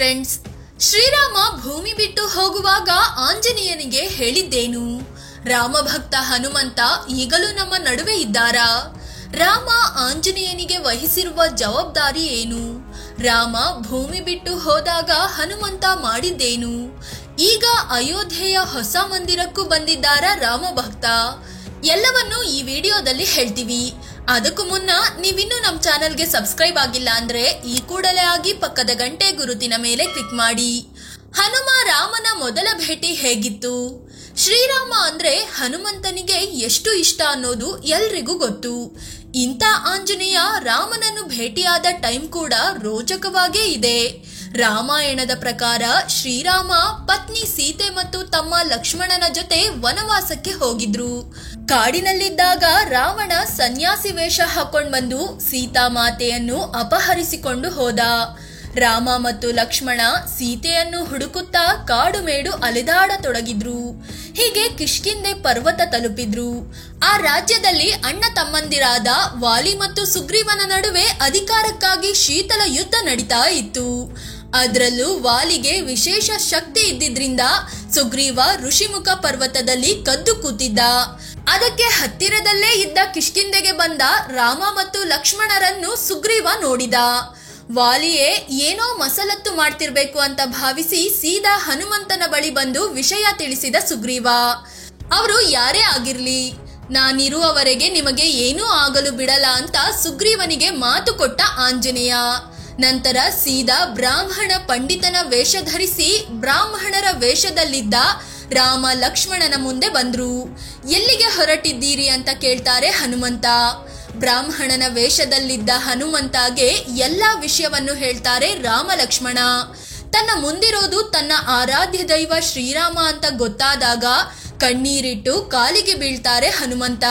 Friends, Shriram ಭೂಮಿ ಬಿಟ್ಟು ಹೋಗುವಾಗ ಆಂಜನೇಯನಿಗೆ ಹೇಳಿದ್ದೇನು? ರಾಮಭಕ್ತ ಹನುಮಂತ ಈಗಲೂ ನಮ್ಮ ನಡುವೆ ಇದ್ದಾರಾ? ರಾಮ ಆಂಜನೇಯನಿಗೆ ವಹಿಸಿರುವ ಜವಾಬ್ದಾರಿ ಏನು? ರಾಮ ಭೂಮಿ ಬಿಟ್ಟು ಹೋದಾಗ ಹನುಮಂತ ಮಾಡಿದ್ದೇನು? ಈಗ ಅಯೋಧ್ಯೆಯ ಹೊಸ ಮಂದಿರಕ್ಕೂ ಬಂದಿದ್ದಾರ ರಾಮಭಕ್ತ? ಎಲ್ಲವನ್ನು ಈ ವಿಡಿಯೋದಲ್ಲಿ ಹೇಳ್ತೀವಿ. ಅದಕ್ಕೂ ಮುನ್ನ ನೀವಿನ್ನೂ ನಮ್ಮ ಚಾನೆಲ್ಗೆ ಸಬ್ಸ್ಕ್ರೈಬ್ ಆಗಿಲ್ಲ ಅಂದ್ರೆ ಈ ಕೂಡಲೇ ಆಗಿ ಪಕ್ಕದ ಗಂಟೆ ಗುರುತಿನ ಮೇಲೆ ಕ್ಲಿಕ್ ಮಾಡಿ. ಹನುಮ ರಾಮನ ಮೊದಲ ಭೇಟಿ ಹೇಗಿತ್ತು? ಶ್ರೀರಾಮ ಅಂದ್ರೆ ಹನುಮಂತನಿಗೆ ಎಷ್ಟು ಇಷ್ಟ ಅನ್ನೋದು ಎಲ್ರಿಗೂ ಗೊತ್ತು. ಇಂಥ ಆಂಜನೇಯ ರಾಮನನ್ನು ಭೇಟಿಯಾದ ಟೈಮ್ ಕೂಡ ರೋಚಕವಾಗೇ ಇದೆ. ರಾಮಾಯಣದ ಪ್ರಕಾರ ಶ್ರೀರಾಮ ಪತ್ನಿ ಸೀತೆ ಮತ್ತು ತಮ್ಮ ಲಕ್ಷ್ಮಣನ ಜೊತೆ ವನವಾಸಕ್ಕೆ ಹೋಗಿದ್ರು. ಕಾಡಿನಲ್ಲಿದ್ದಾಗ ರಾವಣ ಸನ್ಯಾಸಿ ವೇಷ ಹಾಕೊಂಡ್ ಬಂದು ಸೀತಾಮಾತೆಯನ್ನು ಅಪಹರಿಸಿಕೊಂಡು ಹೋದ. ರಾಮ ಮತ್ತು ಲಕ್ಷ್ಮಣ ಸೀತೆಯನ್ನು ಹುಡುಕುತ್ತಾ ಕಾಡು ಮೇಡು ಅಲೆದಾಡತೊಡಗಿದ್ರು. ಹೀಗೆ ಕಿಷ್ಕಿಂಧೆ ಪರ್ವತ ತಲುಪಿದ್ರು. ಆ ರಾಜ್ಯದಲ್ಲಿ ಅಣ್ಣ ತಮ್ಮಂದಿರಾದ ವಾಲಿ ಮತ್ತು ಸುಗ್ರೀವನ ನಡುವೆ ಅಧಿಕಾರಕ್ಕಾಗಿ ಶೀತಲ ಯುದ್ಧ ನಡೀತಾ ಇತ್ತು. ಅದರಲ್ಲೂ ವಾಲಿಗೆ ವಿಶೇಷ ಶಕ್ತಿ ಇದ್ದಿದ್ರಿಂದ ಸುಗ್ರೀವ ಋಷಿಮುಖ ಪರ್ವತದಲ್ಲಿ ಕದ್ದು ಕೂತಿದ್ದ. ಅದಕ್ಕೆ ಹತ್ತಿರದಲ್ಲೇ ಇದ್ದ ಕಿಷ್ಕಿಂಧೆಗೆ ಬಂದ ರಾಮ ಮತ್ತು ಲಕ್ಷ್ಮಣರನ್ನು ಸುಗ್ರೀವ ನೋಡಿದ. ವಾಲಿಯೇ ಏನೋ ಮಸಲತ್ತು ಮಾಡ್ತಿರ್ಬೇಕು ಅಂತ ಭಾವಿಸಿ ಸೀದಾ ಹನುಮಂತನ ಬಳಿ ಬಂದು ವಿಷಯ ತಿಳಿಸಿದ ಸುಗ್ರೀವ. ಅವರು ಯಾರೇ ಆಗಿರ್ಲಿ, ನಾನಿರುವವರೆಗೆ ನಿಮಗೆ ಏನೂ ಆಗಲು ಬಿಡಲ್ಲ ಅಂತ ಸುಗ್ರೀವನಿಗೆ ಮಾತು ಕೊಟ್ಟ ಆಂಜನೇಯ. ನಂತರ ಸೀದಾ ಬ್ರಾಹ್ಮಣ ಪಂಡಿತನ ವೇಷ ಧರಿಸಿ ಬ್ರಾಹ್ಮಣರ ವೇಷದಲ್ಲಿದ್ದ ರಾಮ ಲಕ್ಷ್ಮಣನ ಮುಂದೆ ಬಂದ್ರು. ಎಲ್ಲಿಗೆ ಹೊರಟಿದ್ದೀರಿ ಅಂತ ಕೇಳ್ತಾರೆ ಹನುಮಂತ. ಬ್ರಾಹ್ಮಣನ ವೇಷದಲ್ಲಿದ್ದ ಹನುಮಂತಗೆ ಎಲ್ಲಾ ವಿಷಯವನ್ನು ಹೇಳ್ತಾರೆ ರಾಮ ಲಕ್ಷ್ಮಣ. ತನ್ನ ಮುಂದಿರೋದು ತನ್ನ ಆರಾಧ್ಯ ದೈವ ಶ್ರೀರಾಮ ಅಂತ ಗೊತ್ತಾದಾಗ ಕಣ್ಣೀರಿಟ್ಟು ಕಾಲಿಗೆ ಬೀಳ್ತಾರೆ ಹನುಮಂತ.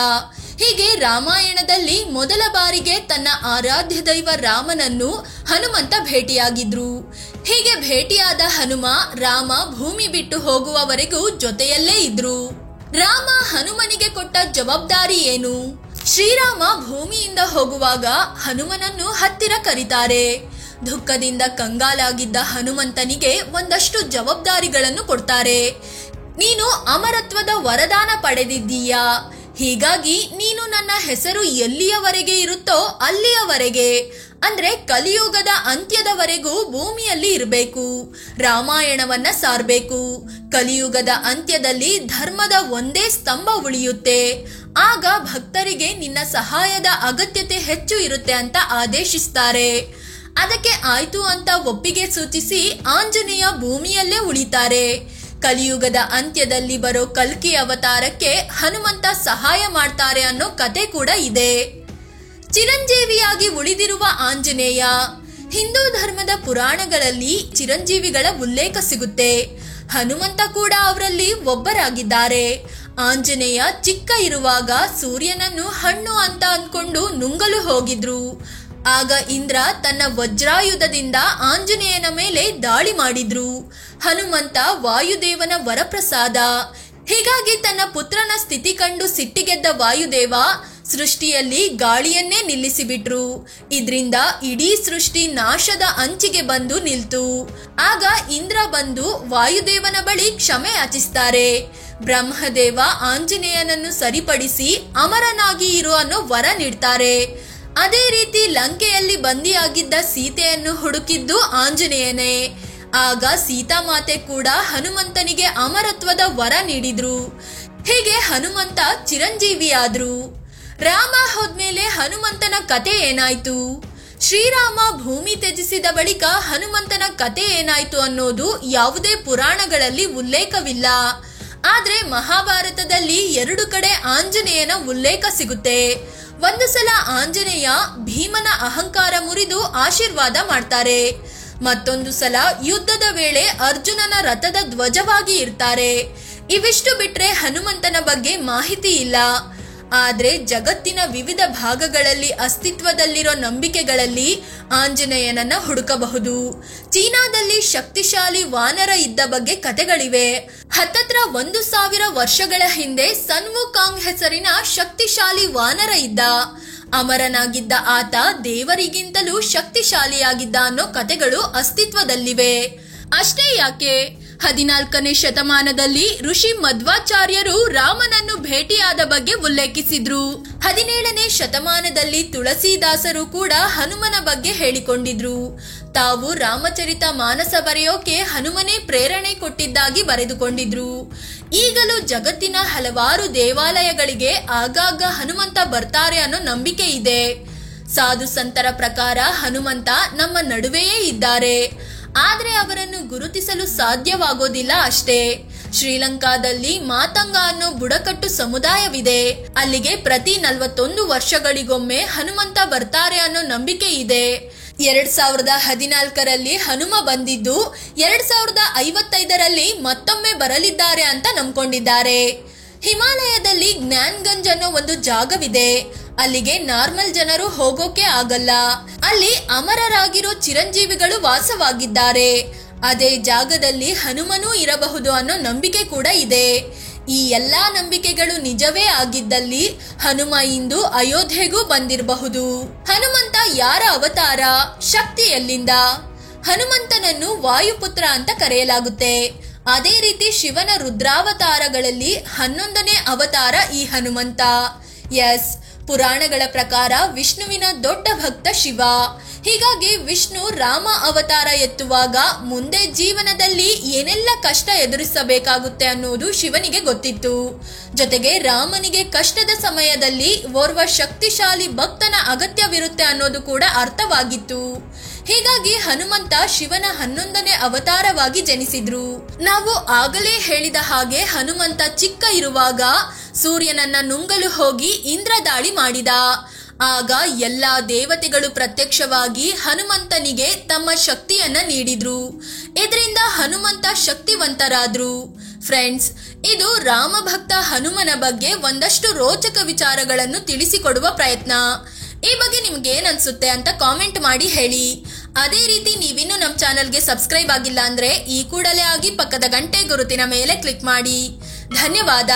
ಹೀಗೆ ರಾಮಾಯಣದಲ್ಲಿ ಮೊದಲ ಬಾರಿಗೆ ತನ್ನ ಆರಾಧ್ಯ ದೈವ ರಾಮನನ್ನು ಹನುಮಂತ ಭೇಟಿಯಾಗಿದ್ರು. ಹೀಗೆ ಭೇಟಿಯಾದ ಹನುಮ ರಾಮ ಭೂಮಿ ಬಿಟ್ಟು ಹೋಗುವವರೆಗೂ ಜೊತೆಯಲ್ಲೇ ಇದ್ರು. ರಾಮ ಹನುಮನಿಗೆ ಕೊಟ್ಟ ಜವಾಬ್ದಾರಿ ಏನು? ಶ್ರೀರಾಮ ಭೂಮಿಯಿಂದ ಹೋಗುವಾಗ ಹನುಮನನ್ನು ಹತ್ತಿರ ಕರೀತಾರೆ. ದುಃಖದಿಂದ ಕಂಗಾಲಾಗಿದ್ದ ಹನುಮಂತನಿಗೆ ಒಂದಷ್ಟು ಜವಾಬ್ದಾರಿಗಳನ್ನು ಕೊಡ್ತಾರೆ. ನೀನು ಅಮರತ್ವದ ವರದಾನ ಪಡೆದಿದ್ದೀಯಾ, ಹೀಗಾಗಿ ನೀನು ನನ್ನ ಹೆಸರು ಎಲ್ಲಿಯವರೆಗೆ ಇರುತ್ತೋ ಅಲ್ಲಿಯವರೆಗೆ, ಅಂದ್ರೆ ಕಲಿಯುಗದ ಅಂತ್ಯದವರೆಗೂ ಭೂಮಿಯಲ್ಲಿ ಇರಬೇಕು, ರಾಮಾಯಣವನ್ನ ಸಾರಬೇಕು. ಕಲಿಯುಗದ ಅಂತ್ಯದಲ್ಲಿ ಧರ್ಮದ ಒಂದೇ ಸ್ತಂಭ ಉಳಿಯುತ್ತೆ. ಆಗ ಭಕ್ತರಿಗೆ ನಿನ್ನ ಸಹಾಯದ ಅಗತ್ಯತೆ ಹೆಚ್ಚು ಇರುತ್ತೆ ಅಂತ ಆದೇಶಿಸ್ತಾರೆ. ಅದಕ್ಕೆ ಆಯ್ತು ಅಂತ ಒಪ್ಪಿಗೆ ಸೂಚಿಸಿ ಆಂಜನೇಯ ಭೂಮಿಯಲ್ಲೇ ಉಳಿತಾರೆ. ಕಲಿಯುಗದ ಅಂತ್ಯದಲ್ಲಿ ಬರೋ ಕಲ್ಕಿ ಅವತಾರಕ್ಕೆ ಹನುಮಂತ ಸಹಾಯ ಮಾಡ್ತಾರೆ ಅನ್ನೋ ಕತೆ ಕೂಡ ಇದೆ. ಚಿರಂಜೀವಿಯಾಗಿ ಉಳಿದಿರುವ ಆಂಜನೇಯ. ಹಿಂದೂ ಧರ್ಮದ ಪುರಾಣಗಳಲ್ಲಿ ಚಿರಂಜೀವಿಗಳ ಉಲ್ಲೇಖ ಸಿಗುತ್ತೆ. ಹನುಮಂತ ಕೂಡ ಅವರಲ್ಲಿ ಒಬ್ಬರಾಗಿದ್ದಾರೆ. ಆಂಜನೇಯ ಚಿಕ್ಕ ಇರುವಾಗ ಸೂರ್ಯನನ್ನು ಹಣ್ಣು ಅಂತ ಅಂದ್ಕೊಂಡು ನುಂಗಲು ಹೋಗಿದ್ರು. ಆಗ ಇಂದ್ರ ತನ್ನ ವಜ್ರಾಯುಧದಿಂದ ಆಂಜನೇಯನ ಮೇಲೆ ದಾಳಿ ಮಾಡಿದ್ರು. ಹನುಮಂತ ವಾಯುದೇವನ ವರಪ್ರಸಾದ. ಹೀಗಾಗಿ ತನ್ನ ಪುತ್ರನ ಸ್ಥಿತಿ ಕಂಡು ಸಿಟ್ಟಿಗೆದ್ದ ವಾಯುದೇವ ಸೃಷ್ಟಿಯಲ್ಲಿ ಗಾಳಿಯನ್ನೇ ನಿಲ್ಲಿಸಿಬಿಟ್ರು. ಇದ್ರಿಂದ ಇಡೀ ಸೃಷ್ಟಿ ನಾಶದ ಅಂಚಿಗೆ ಬಂದು ನಿಲ್ತು. ಆಗ ಇಂದ್ರ ಬಂದು ವಾಯುದೇವನ ಬಳಿ ಕ್ಷಮೆ ಯಾಚಿಸ್ತಾರೆ. ಬ್ರಹ್ಮದೇವ ಆಂಜನೇಯನನ್ನು ಸರಿಪಡಿಸಿ ಅಮರನಾಗಿ ಇರು ಅನ್ನೋ ವರ ನೀಡ್ತಾರೆ. ಅದೇ ರೀತಿ ಲಂಕೆಯಲ್ಲಿ ಬಂದಿಯಾಗಿದ್ದ ಸೀತೆಯನ್ನು ಹುಡುಕಿದ್ದು ಆಂಜನೇಯನೇ. ಆಗ ಸೀತಾಮಾತೆ ಕೂಡ ಹನುಮಂತನಿಗೆ ಅಮರತ್ವದ ವರ ನೀಡಿದ್ರು. ಹೀಗೆ ಹನುಮಂತ ಚಿರಂಜೀವಿಯಾದ್ರು. ರಾಮ ಹೋದ್ಮೇಲೆ ಹನುಮಂತನ ಕತೆ ಏನಾಯ್ತು? ಶ್ರೀರಾಮ ಭೂಮಿ ತ್ಯಜಿಸಿದ ಬಳಿಕ ಹನುಮಂತನ ಕತೆ ಏನಾಯ್ತು ಅನ್ನೋದು ಯಾವುದೇ ಪುರಾಣಗಳಲ್ಲಿ ಉಲ್ಲೇಖವಿಲ್ಲ. ಆದ್ರೆ ಮಹಾಭಾರತದಲ್ಲಿ 2 ಕಡೆ ಆಂಜನೇಯನ ಉಲ್ಲೇಖ ಸಿಗುತ್ತೆ. ಒಂದು ಸಲ ಆಂಜನೇಯ ಭೀಮನ ಅಹಂಕಾರ ಮುರಿದು ಆಶೀರ್ವಾದ ಮಾಡ್ತಾರೆ. ಮತ್ತೊಂದು ಸಲ ಯುದ್ಧದ ವೇಳೆ ಅರ್ಜುನನ ರಥದ ಧ್ವಜವಾಗಿ ಇರ್ತಾರೆ. ಇವಿಷ್ಟು ಬಿಟ್ರೆ ಹನುಮಂತನ ಬಗ್ಗೆ ಮಾಹಿತಿ ಇಲ್ಲ. ಆದ್ರೆ ಜಗತ್ತಿನ ವಿವಿಧ ಭಾಗಗಳಲ್ಲಿ ಅಸ್ತಿತ್ವದಲ್ಲಿರೋ ನಂಬಿಕೆಗಳಲ್ಲಿ ಆಂಜನೇಯನನ್ನ ಹುಡುಕಬಹುದು. ಚೀನಾದಲ್ಲಿ ಶಕ್ತಿಶಾಲಿ ವಾನರ ಇದ್ದ ಬಗ್ಗೆ ಕಥೆಗಳಿವೆ. ಹತ್ತತ್ರ 1000 ವರ್ಷಗಳ ಹಿಂದೆ ಸನ್ ವುಕಾಂಗ್ ಹೆಸರಿನ ಶಕ್ತಿಶಾಲಿ ವಾನರ ಇದ್ದ. ಅಮರನಾಗಿದ್ದ ಆತ ದೇವರಿಗಿಂತಲೂ ಶಕ್ತಿಶಾಲಿಯಾಗಿದ್ದ ಅನ್ನೋ ಕಥೆಗಳು ಅಸ್ತಿತ್ವದಲ್ಲಿವೆ. ಅಷ್ಟೇ ಯಾಕೆ, 14ನೇ ಶತಮಾನದಲ್ಲಿ ಋಷಿ ಮಧ್ವಾಚಾರ್ಯರು ರಾಮನನ್ನು ಭೇಟಿಯಾದ ಬಗ್ಗೆ ಉಲ್ಲೇಖಿಸಿದ್ರು. 17ನೇ ಶತಮಾನದಲ್ಲಿ ತುಳಸಿದಾಸರು ಕೂಡ ಹನುಮನ ಬಗ್ಗೆ ಹೇಳಿಕೊಂಡಿದ್ರು. ತಾವು ರಾಮಚರಿತ ಮಾನಸ ಬರೆಯೋಕೆ ಹನುಮನೇ ಪ್ರೇರಣೆ ಕೊಟ್ಟಿದ್ದಾಗಿ ಬರೆದುಕೊಂಡಿದ್ರು. ಈಗಲೂ ಜಗತ್ತಿನ ಹಲವಾರು ದೇವಾಲಯಗಳಿಗೆ ಆಗಾಗ ಹನುಮಂತ ಬರ್ತಾರೆ ಅನ್ನೋ ನಂಬಿಕೆ ಇದೆ. ಸಾಧು ಸಂತರ ಪ್ರಕಾರ ಹನುಮಂತ ನಮ್ಮ ನಡುವೆಯೇ ಇದ್ದಾರೆ, ಆದ್ರೆ ಅವರನ್ನು ಗುರುತಿಸಲು ಸಾಧ್ಯವಾಗೋದಿಲ್ಲ ಅಷ್ಟೇ. ಶ್ರೀಲಂಕಾದಲ್ಲಿ ಮಾತಂಗ ಅನ್ನೋ ಬುಡಕಟ್ಟು ಸಮುದಾಯವಿದೆ. ಅಲ್ಲಿಗೆ ಪ್ರತಿ 41 ವರ್ಷಗಳಿಗೊಮ್ಮೆ ಹನುಮಂತ ಬರ್ತಾರೆ ಅನ್ನೋ ನಂಬಿಕೆ ಇದೆ. 2014ರಲ್ಲಿ ಹನುಮ ಬಂದಿದ್ದು 2055ರಲ್ಲಿ ಮತ್ತೊಮ್ಮೆ ಬರಲಿದ್ದಾರೆ ಅಂತ ನಂಬ್ಕೊಂಡಿದ್ದಾರೆ. ಹಿಮಾಲಯದಲ್ಲಿ ಜ್ಞಾನ್ಗಂಜ್ ಅನ್ನೋ ಒಂದು ಜಾಗವಿದೆ. ಅಲ್ಲಿಗೆ ನಾರ್ಮಲ್ ಜನರು ಹೋಗೋಕೆ ಆಗಲ್ಲ. ಅಲ್ಲಿ ಅಮರರಾಗಿರೋ ಚಿರಂಜೀವಿಗಳು ವಾಸವಾಗಿದ್ದಾರೆ. ಅದೇ ಜಾಗದಲ್ಲಿ ಹನುಮನೂ ಇರಬಹುದು ಅನ್ನೋ ನಂಬಿಕೆ ಕೂಡ ಇದೆ. ಈ ಎಲ್ಲಾ ನಂಬಿಕೆಗಳು ನಿಜವೇ ಆಗಿದ್ದಲ್ಲಿ ಹನುಮ ಇಂದು ಅಯೋಧ್ಯೆಗೂ ಬಂದಿರಬಹುದು. ಹನುಮಂತ ಯಾರ ಅವತಾರ? ಶಕ್ತಿ ಎಲ್ಲಿಂದ? ಹನುಮಂತನನ್ನು ವಾಯುಪುತ್ರ ಅಂತ ಕರೆಯಲಾಗುತ್ತೆ. ಅದೇ ರೀತಿ ಶಿವನ ರುದ್ರಾವತಾರಗಳಲ್ಲಿ 11ನೇ ಅವತಾರ ಈ ಹನುಮಂತ. ಎಸ್, ಪುರಾಣಗಳ ಪ್ರಕಾರ ವಿಷ್ಣುವಿನ ದೊಡ್ಡ ಭಕ್ತ ಶಿವ. ಹೀಗಾಗಿ ವಿಷ್ಣು ರಾಮ ಅವತಾರ ಎತ್ತುವಾಗ ಮುಂದೆ ಜೀವನದಲ್ಲಿ ಏನೆಲ್ಲ ಕಷ್ಟ ಎದುರಿಸಬೇಕಾಗುತ್ತೆ ಅನ್ನೋದು ಶಿವನಿಗೆ ಗೊತ್ತಿತ್ತು. ಜೊತೆಗೆ ರಾಮನಿಗೆ ಕಷ್ಟದ ಸಮಯದಲ್ಲಿ ಓರ್ವ ಶಕ್ತಿಶಾಲಿ ಭಕ್ತನ ಅಗತ್ಯವಿರುತ್ತೆ ಅನ್ನೋದು ಕೂಡ ಅರ್ಥವಾಗಿತ್ತು. ಹೀಗಾಗಿ ಹನುಮಂತ ಶಿವನ 11ನೇ ಅವತಾರವಾಗಿ ಜನಿಸಿದ್ರು. ನಾವು ಆಗಲೇ ಹೇಳಿದ ಹಾಗೆ ಹನುಮಂತ ಚಿಕ್ಕ ಇರುವಾಗ ಸೂರ್ಯನನ್ನ ನುಂಗಲು ಹೋಗಿ ಇಂದ್ರ ದಾಳಿ ಮಾಡಿದ. ಆಗ ಎಲ್ಲಾ ದೇವತೆಗಳು ಪ್ರತ್ಯಕ್ಷವಾಗಿ ಹನುಮಂತನಿಗೆ ತಮ್ಮ ಶಕ್ತಿಯನ್ನ ನೀಡಿದ್ರು. ಇದರಿಂದ ಹನುಮಂತ ಶಕ್ತಿವಂತರಾದ್ರು. ಫ್ರೆಂಡ್ಸ್, ಇದು ರಾಮಭಕ್ತ ಹನುಮನ ಬಗ್ಗೆ ಒಂದಷ್ಟು ರೋಚಕ ವಿಚಾರಗಳನ್ನು ತಿಳಿಸಿಕೊಡುವ ಪ್ರಯತ್ನ. ಈ ಬಗ್ಗೆ ನಿಮ್ಗೆ ಏನ್ ಅನ್ಸುತ್ತೆ ಅಂತ ಕಾಮೆಂಟ್ ಮಾಡಿ ಹೇಳಿ. ಅದೇ ರೀತಿ ನೀವಿನ್ನು ನಮ್ಮ ಚಾನೆಲ್ಗೆ ಸಬ್ಸ್ಕ್ರೈಬ್ ಆಗಿಲ್ಲ ಅಂದ್ರೆ ಈ ಕೂಡಲೇ ಆಗಿ ಪಕ್ಕದ ಗಂಟೆ ಗುರುತಿನ ಮೇಲೆ ಕ್ಲಿಕ್ ಮಾಡಿ. ಧನ್ಯವಾದ.